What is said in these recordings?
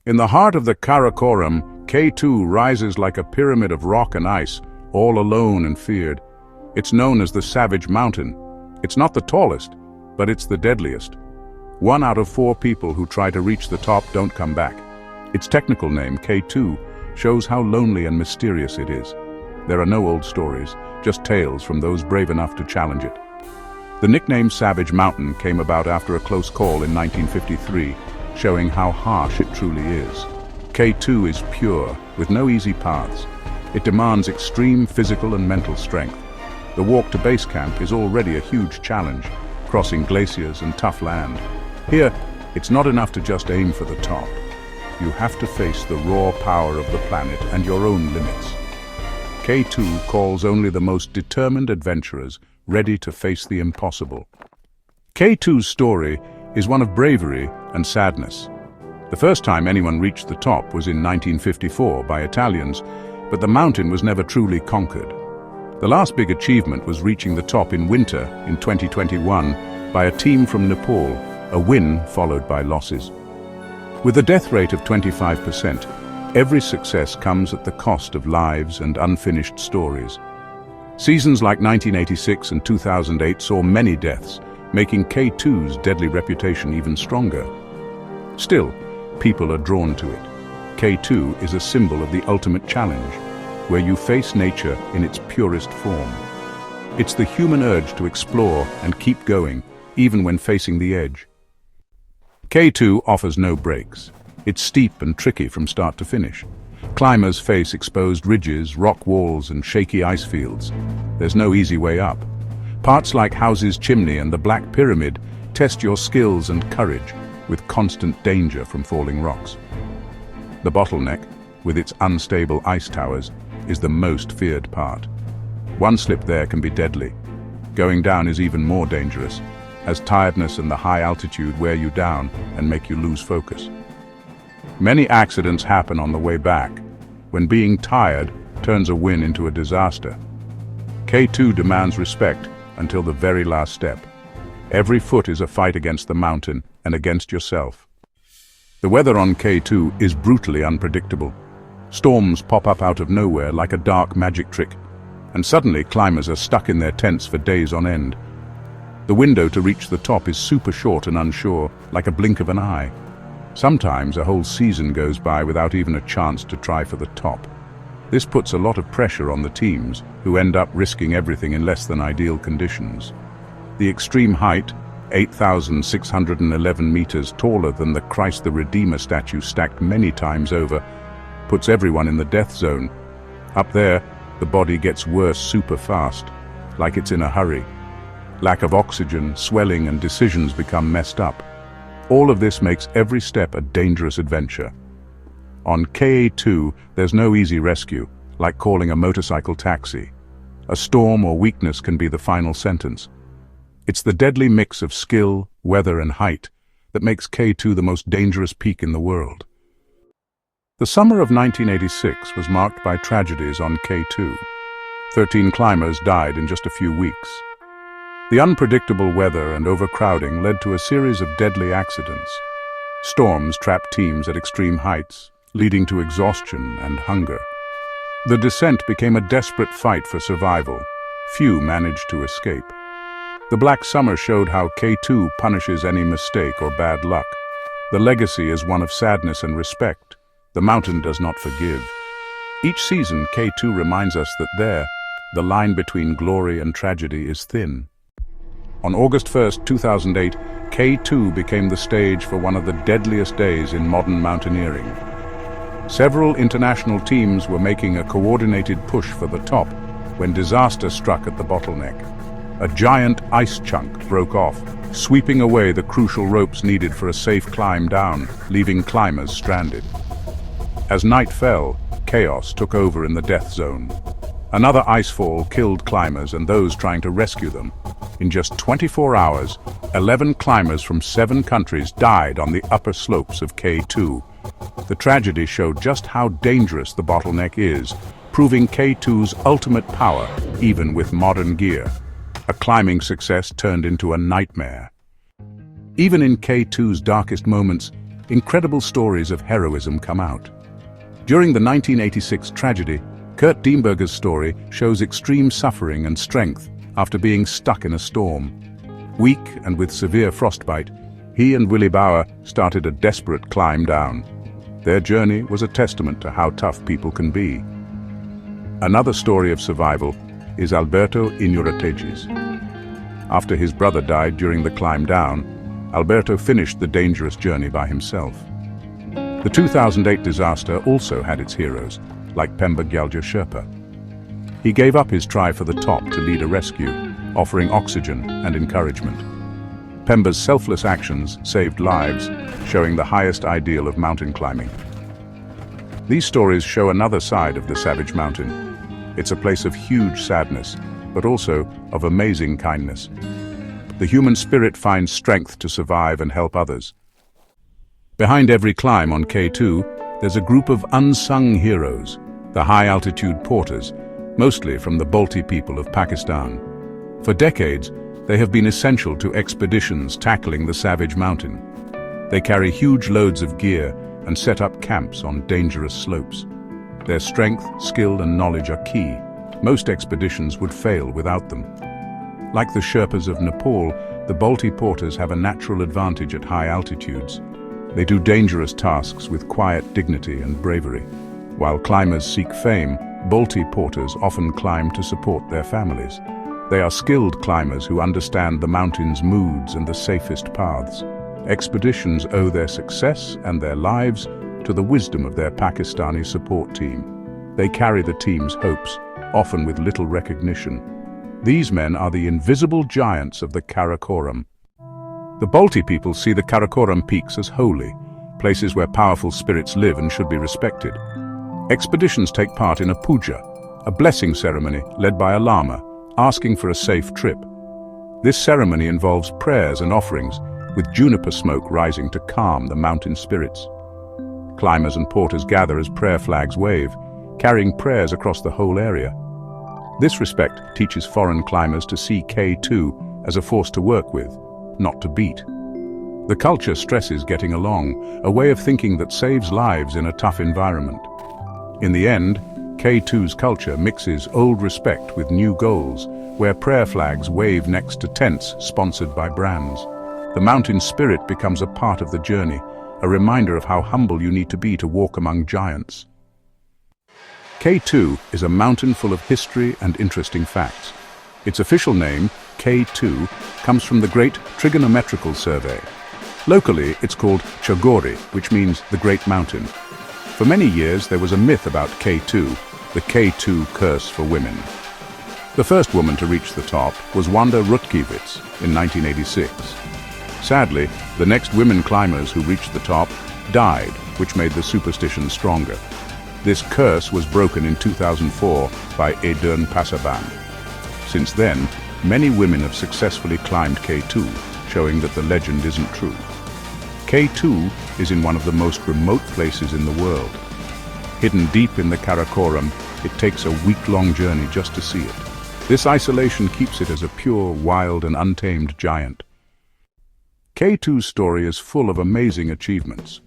In the heart of the Karakoram, K2 rises like a pyramid of rock and ice, all alone and feared. It's known as the Savage Mountain. It's not the tallest, but it's the deadliest. 1 out of 4 people who try to reach the top don't come back. Its technical name, K2, shows how lonely and mysterious it is. There are no old stories, just tales from those brave enough to challenge it. The nickname Savage Mountain came about after a close call in 1953, showing how harsh it truly is. K2 is pure, with no easy paths. It demands extreme physical and mental strength. The walk to base camp is already a huge challenge, crossing glaciers and tough land. Here, it's not enough to just aim for the top. You have to face the raw power of the planet and your own limits. K2 calls only the most determined adventurers ready to face the impossible. K2's story is one of bravery and sadness. The first time anyone reached the top was in 1954 by Italians, but the mountain was never truly conquered. The last big achievement was reaching the top in winter in 2021 by a team from Nepal, a win followed by losses. With a death rate of 25%, every success comes at the cost of lives and unfinished stories. Seasons like 1986 and 2008 saw many deaths, making K2's deadly reputation even stronger. Still, people are drawn to it. K2 is a symbol of the ultimate challenge, where you face nature in its purest form. It's the human urge to explore and keep going, even when facing the edge. K2 offers no breaks. It's steep and tricky from start to finish. Climbers face exposed ridges, rock walls, and shaky ice fields. There's no easy way up. Parts like House's Chimney and the Black Pyramid test your skills and courage, with constant danger from falling rocks. The Bottleneck, with its unstable ice towers, is the most feared part. One slip there can be deadly. Going down is even more dangerous, as tiredness and the high altitude wear you down and make you lose focus. Many accidents happen on the way back, when being tired turns a win into a disaster. K2 demands respect until the very last step. Every foot is a fight against the mountain and against yourself. The weather on K2 is brutally unpredictable. Storms pop up out of nowhere like a dark magic trick, and suddenly climbers are stuck in their tents for days on end. The window to reach the top is super short and unsure, like a blink of an eye. Sometimes a whole season goes by without even a chance to try for the top. This puts a lot of pressure on the teams, who end up risking everything in less than ideal conditions. The extreme height, 8,611 meters taller than the Christ the Redeemer statue stacked many times over, puts everyone in the death zone. Up there, the body gets worse super fast, like it's in a hurry. Lack of oxygen, swelling, and decisions become messed up. All of this makes every step a dangerous adventure. On K2, there's no easy rescue, like calling a motorcycle taxi. A storm or weakness can be the final sentence. It's the deadly mix of skill, weather, and height that makes K2 the most dangerous peak in the world. The summer of 1986 was marked by tragedies on K2. 13 climbers died in just a few weeks. The unpredictable weather and overcrowding led to a series of deadly accidents. Storms trapped teams at extreme heights, leading to exhaustion and hunger. The descent became a desperate fight for survival. Few managed to escape. The Black Summer showed how K2 punishes any mistake or bad luck. The legacy is one of sadness and respect. The mountain does not forgive. Each season, K2 reminds us that the line between glory and tragedy is thin. On August 1, 2008, K2 became the stage for one of the deadliest days in modern mountaineering. Several international teams were making a coordinated push for the top when disaster struck at the Bottleneck. A giant ice chunk broke off, sweeping away the crucial ropes needed for a safe climb down, leaving climbers stranded. As night fell, Caos took over in the death zone. Another icefall killed climbers and those trying to rescue them. In just 24 hours, 11 climbers from 7 countries died on the upper slopes of K2. The tragedy showed just how dangerous the Bottleneck is, proving K2's ultimate power, even with modern gear. A climbing success turned into a nightmare. Even in K2's darkest moments, incredible stories of heroism come out. During the 1986 tragedy, Kurt Diemberger's story shows extreme suffering and strength after being stuck in a storm. Weak and with severe frostbite, he and Willy Bauer started a desperate climb down. Their journey was a testament to how tough people can be. Another story of survival is Alberto Inurrategi's. After his brother died during the climb down, Alberto finished the dangerous journey by himself. The 2008 disaster also had its heroes, like Pemba Gyalja Sherpa. He gave up his try for the top to lead a rescue, offering oxygen and encouragement. Pemba's selfless actions saved lives, showing the highest ideal of mountain climbing. These stories show another side of the savage mountain. It's a place of huge sadness, but also of amazing kindness. The human spirit finds strength to survive and help others. Behind every climb on K2, there's a group of unsung heroes, the high-altitude porters, mostly from the Balti people of Pakistan. For decades, they have been essential to expeditions tackling the savage mountain. They carry huge loads of gear and set up camps on dangerous slopes. Their strength, skill, and knowledge are key. Most expeditions would fail without them. Like the Sherpas of Nepal, the Balti porters have a natural advantage at high altitudes. They do dangerous tasks with quiet dignity and bravery. While climbers seek fame, Balti porters often climb to support their families. They are skilled climbers who understand the mountain's moods and the safest paths. Expeditions owe their success and their lives to the wisdom of their Pakistani support team. They carry the team's hopes, often with little recognition. These men are the invisible giants of the Karakoram. The Balti people see the Karakoram peaks as holy, places where powerful spirits live and should be respected. Expeditions take part in a puja, a blessing ceremony led by a lama, asking for a safe trip. This ceremony involves prayers and offerings, with juniper smoke rising to calm the mountain spirits. Climbers and porters gather as prayer flags wave, carrying prayers across the whole area. This respect teaches foreign climbers to see K2 as a force to work with, not to beat. The culture stresses getting along, a way of thinking that saves lives in a tough environment. In the end, K2's culture mixes old respect with new goals, where prayer flags wave next to tents sponsored by brands. The mountain spirit becomes a part of the journey, a reminder of how humble you need to be to walk among giants. K2 is a mountain full of history and interesting facts. Its official name, K2, comes from the Great Trigonometrical Survey. Locally, it's called Chagori, which means the Great Mountain. For many years, there was a myth about K2, the K2 curse for women. The first woman to reach the top was Wanda Rutkiewicz in 1986. Sadly, the next women climbers who reached the top died, which made the superstition stronger. This curse was broken in 2004 by Edurne Passaban. Since then, many women have successfully climbed K2, showing that the legend isn't true. K2 is in one of the most remote places in the world. Hidden deep in the Karakoram, it takes a week-long journey just to see it. This isolation keeps it as a pure, wild, and untamed giant. K2's story is full of amazing achievements.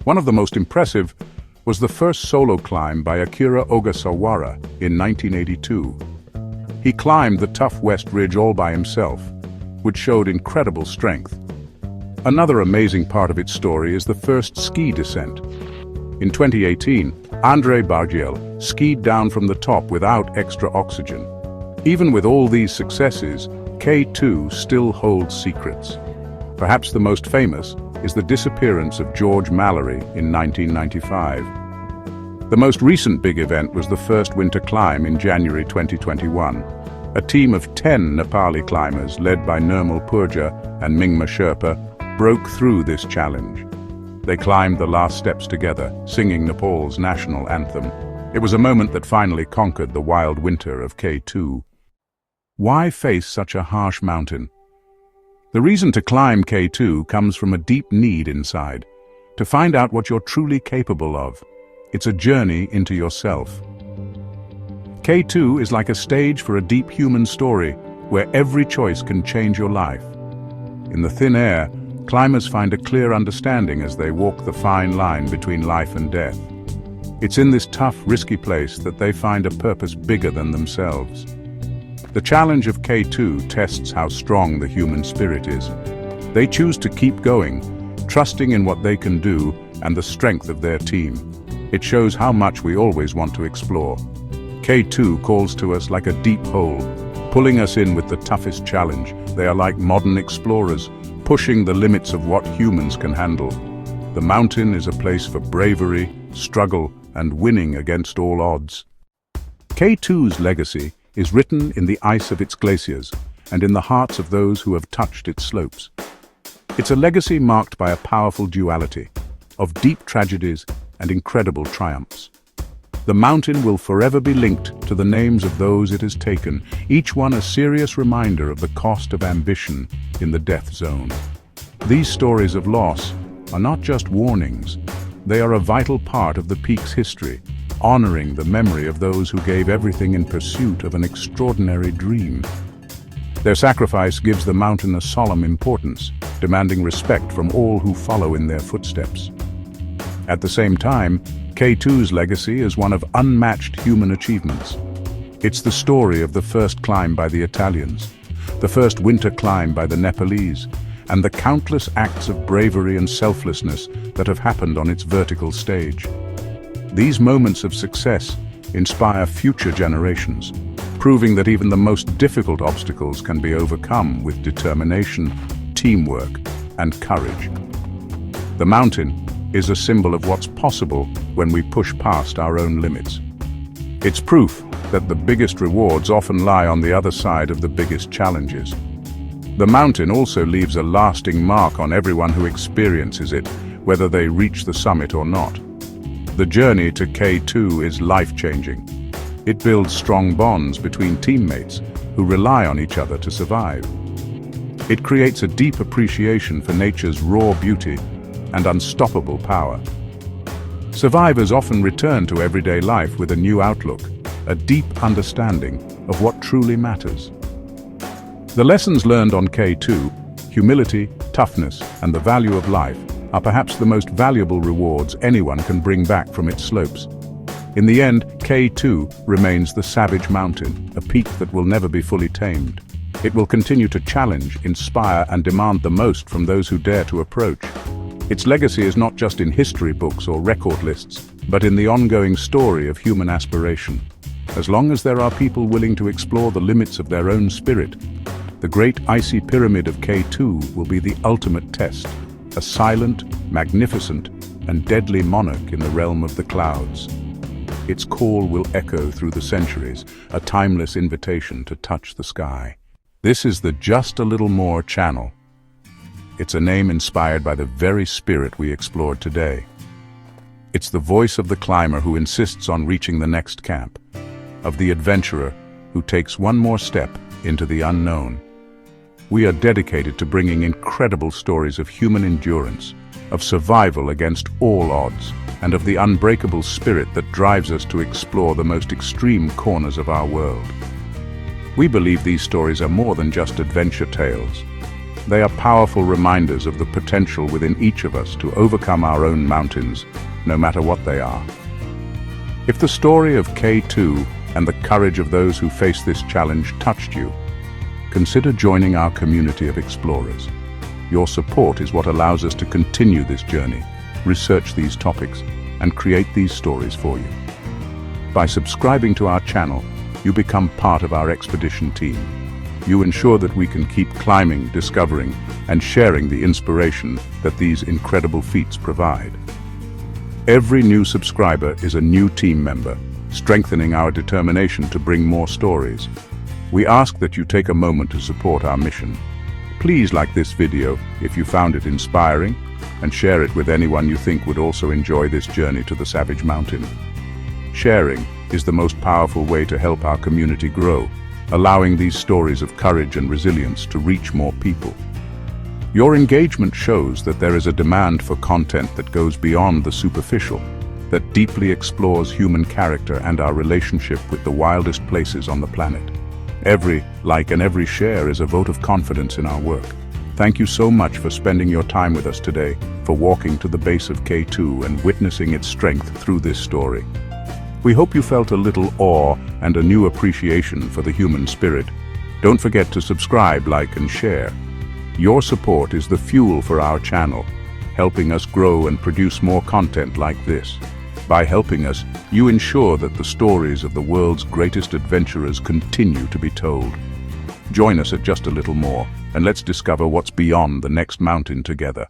One of the most impressive was the first solo climb by Akira Ogasawara in 1982. He climbed the tough West Ridge all by himself, which showed incredible strength. Another amazing part of its story is the first ski descent. In 2018, Andrei Bargiel skied down from the top without extra oxygen. Even with all these successes, K2 still holds secrets. Perhaps the most famous is the disappearance of George Mallory in 1995. The most recent big event was the first winter climb in January 2021. A team of 10 Nepali climbers, led by Nirmal Purja and Mingma Sherpa, broke through this challenge. They climbed the last steps together, singing Nepal's national anthem. It was a moment that finally conquered the wild winter of K2. Why face such a harsh mountain? The reason to climb K2 comes from a deep need inside, to find out what you're truly capable of. It's a journey into yourself. K2 is like a stage for a deep human story, where every choice can change your life. In the thin air, climbers find a clear understanding as they walk the fine line between life and death. It's in this tough, risky place that they find a purpose bigger than themselves. The challenge of K2 tests how strong the human spirit is. They choose to keep going, trusting in what they can do and the strength of their team. It shows how much we always want to explore. K2 calls to us like a deep hole, pulling us in with the toughest challenge. They are like modern explorers, pushing the limits of what humans can handle. The mountain is a place for bravery, struggle, and winning against all odds. K2's legacy is written in the ice of its glaciers and in the hearts of those who have touched its slopes. It's a legacy marked by a powerful duality of deep tragedies and incredible triumphs. The mountain will forever be linked to the names of those it has taken, each one a serious reminder of the cost of ambition in the death zone. These stories of loss are not just warnings, they are a vital part of the peak's history, honoring the memory of those who gave everything in pursuit of an extraordinary dream. Their sacrifice gives the mountain a solemn importance, demanding respect from all who follow in their footsteps. At the same time, K2's legacy is one of unmatched human achievements. It's the story of the first climb by the Italians, the first winter climb by the Nepalese, and the countless acts of bravery and selflessness that have happened on its vertical stage. These moments of success inspire future generations, proving that even the most difficult obstacles can be overcome with determination, teamwork, and courage. The mountain is a symbol of what's possible when we push past our own limits. It's proof that the biggest rewards often lie on the other side of the biggest challenges. The mountain also leaves a lasting mark on everyone who experiences it, whether they reach the summit or not. The journey to K2 is life-changing. It builds strong bonds between teammates who rely on each other to survive. It creates a deep appreciation for nature's raw beauty and unstoppable power. Survivors often return to everyday life with a new outlook, a deep understanding of what truly matters. The lessons learned on K2, humility, toughness, and the value of life, are perhaps the most valuable rewards anyone can bring back from its slopes. In the end, K2 remains the savage mountain, a peak that will never be fully tamed. It will continue to challenge, inspire, and demand the most from those who dare to approach. Its legacy is not just in history books or record lists, but in the ongoing story of human aspiration. As long as there are people willing to explore the limits of their own spirit, the great icy pyramid of K2 will be the ultimate test, a silent, magnificent, and deadly monarch in the realm of the clouds. Its call will echo through the centuries, a timeless invitation to touch the sky. This is the Just a Little More channel. It's a name inspired by the very spirit we explored today. It's the voice of the climber who insists on reaching the next camp, of the adventurer who takes one more step into the unknown. We are dedicated to bringing incredible stories of human endurance, of survival against all odds, and of the unbreakable spirit that drives us to explore the most extreme corners of our world. We believe these stories are more than just adventure tales. They are powerful reminders of the potential within each of us to overcome our own mountains, no matter what they are. If the story of K2 and the courage of those who face this challenge touched you, consider joining our community of explorers. Your support is what allows us to continue this journey, research these topics, and create these stories for you. By subscribing to our channel, you become part of our expedition team. You ensure that we can keep climbing, discovering, and sharing the inspiration that these incredible feats provide. Every new subscriber is a new team member, strengthening our determination to bring more stories. We ask that you take a moment to support our mission. Please like this video if you found it inspiring, and share it with anyone you think would also enjoy this journey to the Savage Mountain. Sharing is the most powerful way to help our community grow, allowing these stories of courage and resilience to reach more people. Your engagement shows that there is a demand for content that goes beyond the superficial, that deeply explores human character and our relationship with the wildest places on the planet. Every like and every share is a vote of confidence in our work. Thank you so much for spending your time with us today, for walking to the base of K2 and witnessing its strength through this story. We hope you felt a little awe and a new appreciation for the human spirit. Don't forget to subscribe, like, and share. Your support is the fuel for our channel, helping us grow and produce more content like this. By helping us, you ensure that the stories of the world's greatest adventurers continue to be told. Join us at just a little more, and let's discover what's beyond the next mountain together.